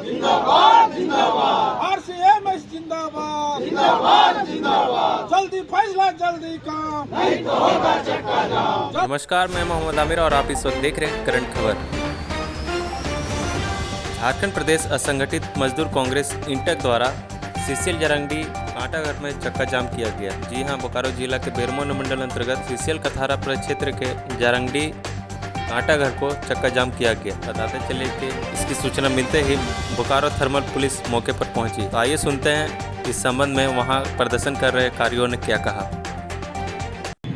जिंदाबाद जिंदाबाद आरसीएमएस जिंदाबाद जिंदाबाद जिंदाबाद जल्दी फैसला जल्दी काम नहीं तो होगा चक्का जाम। नमस्कार, मैं मोहम्मद आमिर और आप इस वक्त देख रहे हैं करंट खबर। झारखंड प्रदेश असंगठित मजदूर कांग्रेस इंटक द्वारा सीसीएल जारंगडी कांटाघर में चक्का जाम किया गया। जी हां, बोकारो जिला के बेरमो मंडल अंतर्गत सीसीएल कथारा प्रक्षेत्र के जारंगडी कांटाघर को चक्का जाम किया गया। बताते चले कि इसकी सूचना मिलते ही बोकारो थर्मल पुलिस मौके पर पहुंची। तो आइए सुनते हैं इस संबंध में वहां प्रदर्शन कर रहे कार्यों ने क्या कहा।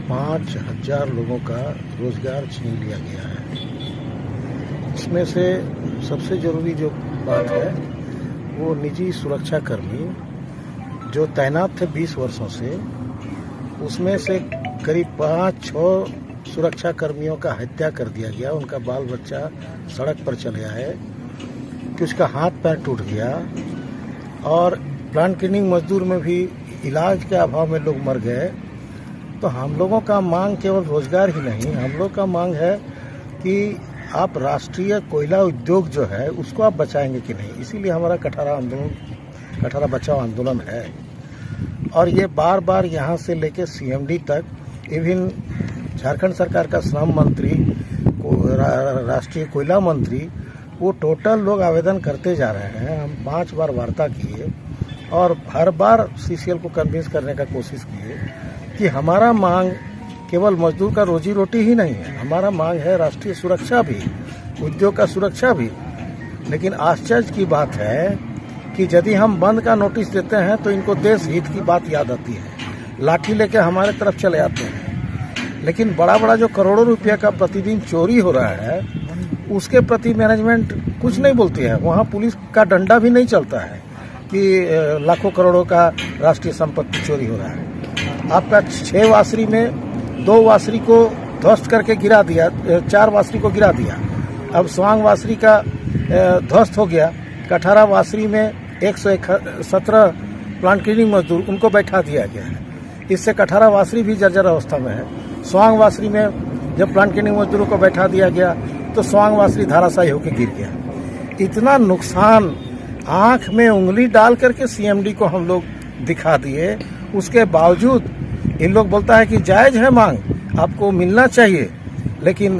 5000 लोगों का रोजगार छीन लिया गया है। इसमें से सबसे जरूरी जो बात है वो निजी सुरक्षा कर्मी जो तैनात थे 20 वर्षों से, उसमें से करीब 5-6 सुरक्षा कर्मियों का हत्या कर दिया गया। उनका बाल बच्चा सड़क पर चल गया है कि उसका हाथ पैर टूट गया। और प्लांट क्लीनिंग मजदूर में भी इलाज के अभाव में लोग मर गए। तो हम लोगों का मांग केवल रोजगार ही नहीं, हम लोग का मांग है कि आप राष्ट्रीय कोयला उद्योग जो है उसको आप बचाएंगे कि नहीं। इसीलिए हमारा कठारा बचाओ आंदोलन है। और ये बार बार यहाँ से लेके सीएमडी तक, इवन झारखंड सरकार का श्रम मंत्री, राष्ट्रीय कोयला मंत्री, वो टोटल लोग आवेदन करते जा रहे हैं। हम 5 बार वार्ता किए और हर बार सीसीएल को कन्विंस करने का कोशिश किए कि हमारा मांग केवल मजदूर का रोजी रोटी ही नहीं है, हमारा मांग है राष्ट्रीय सुरक्षा भी, उद्योग का सुरक्षा भी। लेकिन आश्चर्य की बात है कि यदि हम बंद का नोटिस देते हैं तो इनको देश हित की बात याद आती है, लाठी लेके हमारे तरफ चले आते हैं। लेकिन बड़ा बड़ा जो करोड़ों रुपया का प्रतिदिन चोरी हो रहा है उसके प्रति मैनेजमेंट कुछ नहीं बोलती है। वहाँ पुलिस का डंडा भी नहीं चलता है कि लाखों करोड़ों का राष्ट्रीय संपत्ति चोरी हो रहा है। आपका 6 वासरी में 2 वासरी को ध्वस्त करके गिरा दिया, 4 वासरी को गिरा दिया। अब स्वांग वासरी का ध्वस्त हो गया। कठारा वासरी में 117 प्लांट क्लीनिंग मजदूर, उनको बैठा दिया गया है। इससे कठारा वासरी भी जर्जर अवस्था में है। स्वांग वासरी में जब प्लांट क्लीनिंग मजदूरों को बैठा दिया गया तो स्वांग वासरी धाराशायी होकर गिर गया। इतना नुकसान आंख में उंगली डाल करके सीएमडी को हम लोग दिखा दिए। उसके बावजूद इन लोग बोलता है कि जायज है मांग, आपको मिलना चाहिए। लेकिन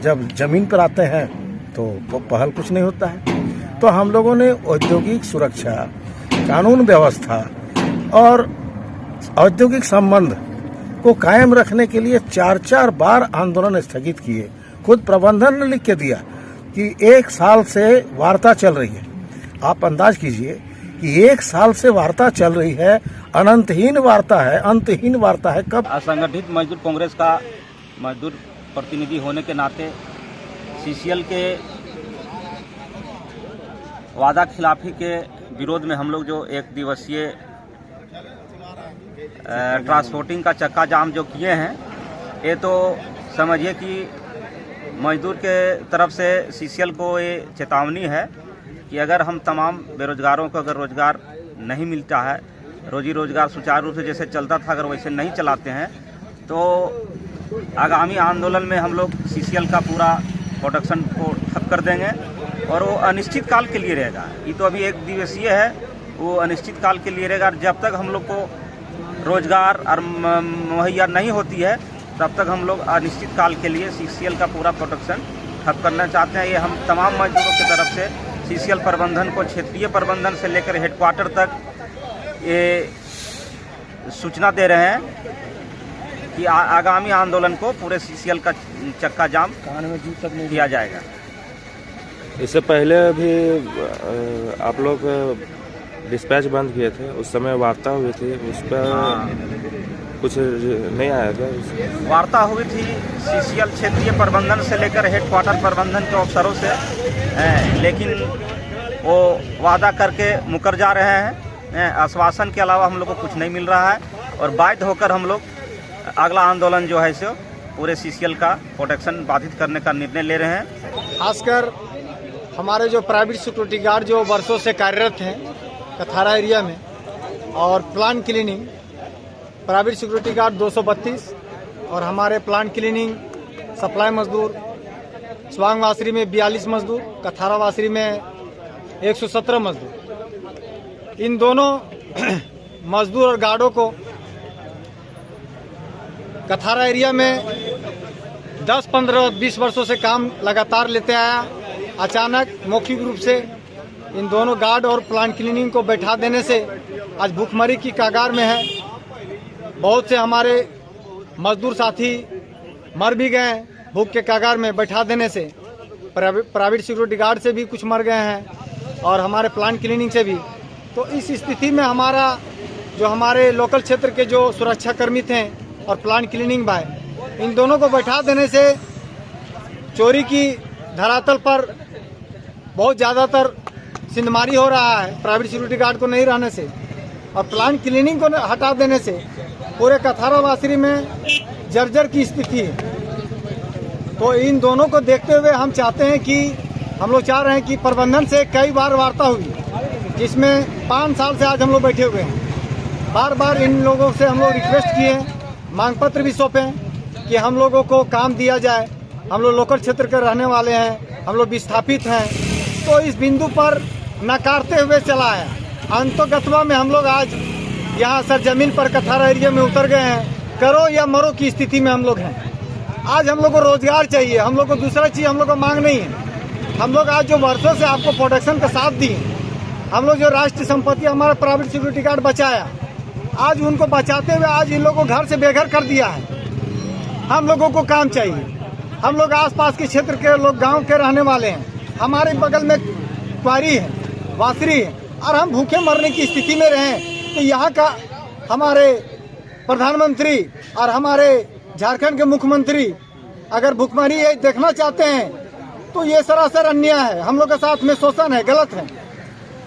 जब जमीन पर आते हैं तो वो पहल कुछ नहीं होता है। तो हम लोगों ने औद्योगिक सुरक्षा, कानून व्यवस्था और औद्योगिक संबंध को कायम रखने के लिए 4-4 बार आंदोलन स्थगित किए। खुद प्रबंधन ने लिख के दिया कि 1 साल से वार्ता चल रही है। आप अंदाज कीजिए कि 1 साल से वार्ता चल रही है, अनंतहीन वार्ता है, अंतहीन वार्ता है। कब असंगठित मजदूर कांग्रेस का मजदूर प्रतिनिधि होने के नाते सीसीएल के वादा खिलाफी के विरोध में हम लोग जो 1 दिवसीय ट्रांसपोर्टिंग का चक्का जाम जो किए हैं, ये तो समझिए कि मजदूर के तरफ से सीसीएल को ये चेतावनी है कि अगर हम तमाम बेरोजगारों को अगर रोजगार नहीं मिलता है, रोजी रोजगार सुचारू रूप से जैसे चलता था अगर वैसे नहीं चलाते हैं, तो आगामी आंदोलन में हम लोग सीसीएल का पूरा प्रोडक्शन को ठप कर देंगे और वो अनिश्चित काल के लिए रहेगा। ये तो अभी 1 दिवसीय है, वो अनिश्चित काल के लिए रहेगा। जब तक हम लोग को रोजगार और मुहैया नहीं होती है तब तक हम लोग अनिश्चित काल के लिए सीसीएल का पूरा प्रोडक्शन ठप करना चाहते हैं। ये हम तमाम मजदूरों की तरफ से सीसीएल प्रबंधन को, क्षेत्रीय प्रबंधन से लेकर हेडक्वार्टर तक ये सूचना दे रहे हैं कि आगामी आंदोलन को पूरे सीसीएल का चक्का जाम किया जाएगा। इससे पहले भी आप लोग डिस्पैच बंद किए थे, उस समय वार्ता हुई थी, उस पर कुछ नहीं आया क्या? वार्ता हुई थी सीसीएल क्षेत्रीय प्रबंधन से लेकर हेडक्वार्टर प्रबंधन के अफसरों से, लेकिन वो वादा करके मुकर जा रहे हैं। आश्वासन के अलावा हम लोग को कुछ नहीं मिल रहा है और बाध्य होकर हम लोग अगला आंदोलन जो है सो पूरे सीसीएल का प्रोटेक्शन बाधित करने का निर्णय ले रहे हैं। खासकर हमारे जो प्राइवेट सिक्योरिटी गार्ड जो वर्षों से कार्यरत हैं कथारा एरिया में, और plant cleaning private security guard 232 और हमारे प्लांट क्लीनिंग सप्लाई मजदूर स्वांग वासरी में 42 मजदूर, कथारा वासरी में 117 मजदूर। इन दोनों मजदूर और गार्डों को कथारा एरिया में 10, 15, 20 वर्षों से काम लगातार लेते आया। अचानक मौखिक रूप से इन दोनों गार्ड और प्लांट क्लीनिंग को बैठा देने से आज भूखमरी की कगार में है। बहुत से हमारे मजदूर साथी मर भी गए हैं भूख के कगार में बैठा देने से। प्राइवेट सिक्योरिटी गार्ड से भी कुछ मर गए हैं और हमारे प्लांट क्लीनिंग से भी। तो इस स्थिति में हमारे लोकल क्षेत्र के जो सुरक्षा कर्मी थे और प्लांट क्लीनिंग भाई, इन दोनों को बैठा देने से चोरी की धरातल पर बहुत ज़्यादातर सिंधमारी हो रहा है। प्राइवेट सिक्योरिटी गार्ड को नहीं रहने से और प्लांट क्लीनिंग को हटा देने से पूरे कथारा वासरी में जर्जर की स्थिति है। तो इन दोनों को देखते हुए हम चाहते हैं कि हम लोग चाह रहे हैं कि प्रबंधन से कई बार वार्ता हुई, जिसमें 5 साल से आज हम लोग बैठे हुए हैं। बार बार इन लोगों से हम लोग रिक्वेस्ट किए, मांग पत्र भी सौंपे कि हम लोगों को काम दिया जाए। हम लोग लोकल क्षेत्र के रहने वाले हैं, हम लोग विस्थापित हैं। तो इस बिंदु पर नकारते हुए चला है। अंतोगत्वा में हम लोग आज यहाँ सरजमीन पर कथारा एरिया में उतर गए हैं। करो या मरो की स्थिति में हम लोग हैं। आज हम लोग को रोजगार चाहिए, हम लोग को दूसरा चीज हम लोग को मांग नहीं है। हम लोग आज जो वर्षों से आपको प्रोटेक्शन का साथ दिए, हम लोग जो राष्ट्रीय संपत्ति हमारा प्राइवेट सिक्योरिटी गार्ड बचाया, आज उनको बचाते हुए आज इन लोगों को घर से बेघर कर दिया है। हम लोगों को काम चाहिए। हम लोग आसपास के क्षेत्र के लोग गांव के रहने वाले हैं। हमारे बगल में क्वारी है, वासरी है और हम भूखे मरने की स्थिति में रहे। तो यहाँ का हमारे प्रधानमंत्री और हमारे झारखंड के मुख्यमंत्री अगर भूखमरी ये देखना चाहते हैं तो ये सरासर अन्याय है। हम लोग के साथ में शोषण है, गलत है।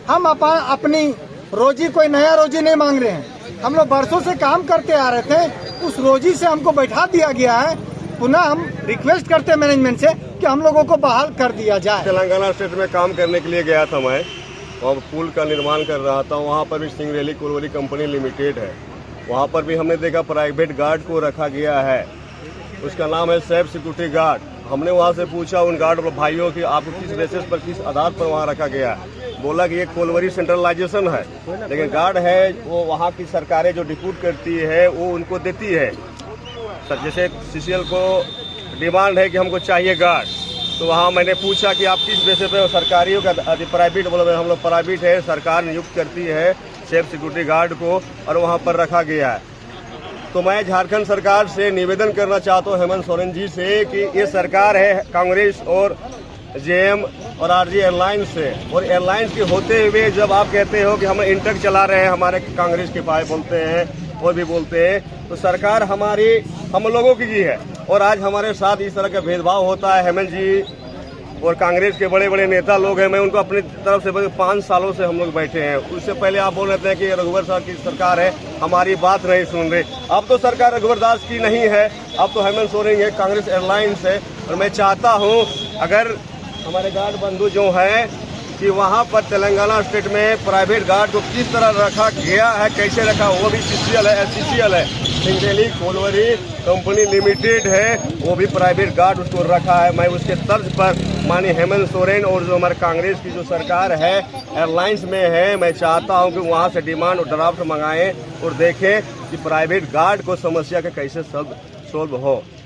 हम अपनी रोजी कोई नया रोजी नहीं मांग रहे हैं। हम लोग बरसों से काम करते आ रहे थे, उस रोजी से हमको बैठा दिया गया है। पुनः हम रिक्वेस्ट करते हैं मैनेजमेंट से कि हम लोगों को बहाल कर दिया जाए। तेलंगाना स्टेट में काम करने के लिए गया था मैं, और पुल का निर्माण कर रहा था। वहाँ पर भी सिंगरेली कोलवरी कंपनी लिमिटेड है। वहाँ पर भी हमने देखा प्राइवेट गार्ड को रखा गया है, उसका नाम है सेफ सिक्योरिटी गार्ड। हमने वहाँ से पूछा उन गार्ड भाइयों की आपको किस बेसिस पर, किस आधार पर वहाँ रखा गया है। बोला कि ये कोलवरी सेंट्रलाइजेशन है, लेकिन गार्ड है वो वहाँ की सरकारें जो डिप्यूट करती है वो उनको देती है। जैसे सीसीएल को डिमांड है कि हमको चाहिए गार्ड, तो वहाँ मैंने पूछा कि आप किस बेसिस पे सरकारियों का प्राइवेट, बोला हम लोग प्राइवेट है, सरकार नियुक्त करती है सेफ सिक्योरिटी गार्ड को और वहाँ पर रखा गया है। तो मैं झारखंड सरकार से निवेदन करना चाहता हूँ हेमंत सोरेन जी से कि ये सरकार है कांग्रेस और जेएम और आरजी एयरलाइंस से, और एयरलाइंस के होते हुए जब आप कहते हो कि हम इंटक चला रहे हैं, हमारे कांग्रेस के भाई बोलते हैं और भी बोलते हैं, तो सरकार हमारी हम लोगों की है। और आज हमारे साथ इस तरह का भेदभाव होता है। हेमंत जी और कांग्रेस के बड़े बड़े नेता लोग हैं, मैं उनको अपनी तरफ से 5 सालों से हम लोग बैठे हैं। उससे पहले आप बोल रहे थे कि रघुवर साहब की सरकार है, हमारी बात नहीं सुन रहे। अब तो सरकार रघुवर दास की नहीं है, अब तो हेमंत सोरेन है, कांग्रेस एयरलाइंस है। और मैं चाहता हूँ अगर हमारे गार्ड बंधु जो है कि वहाँ पर तेलंगाना स्टेट में प्राइवेट गार्ड को किस तरह रखा गया है, कैसे रखा, वो भी सीसीएल है, एससीसीएल है, सिंगरेली कोलवरी कंपनी लिमिटेड है, वो भी प्राइवेट गार्ड उसको रखा है। मैं उसके तर्ज पर माननीय हेमंत सोरेन और जो हमारे कांग्रेस की जो सरकार है एयरलाइंस में है, मैं चाहता हूं कि वहां से डिमांड और ड्राफ्ट मंगाएं और देखें कि प्राइवेट गार्ड को समस्या का कैसे सोल्व हो।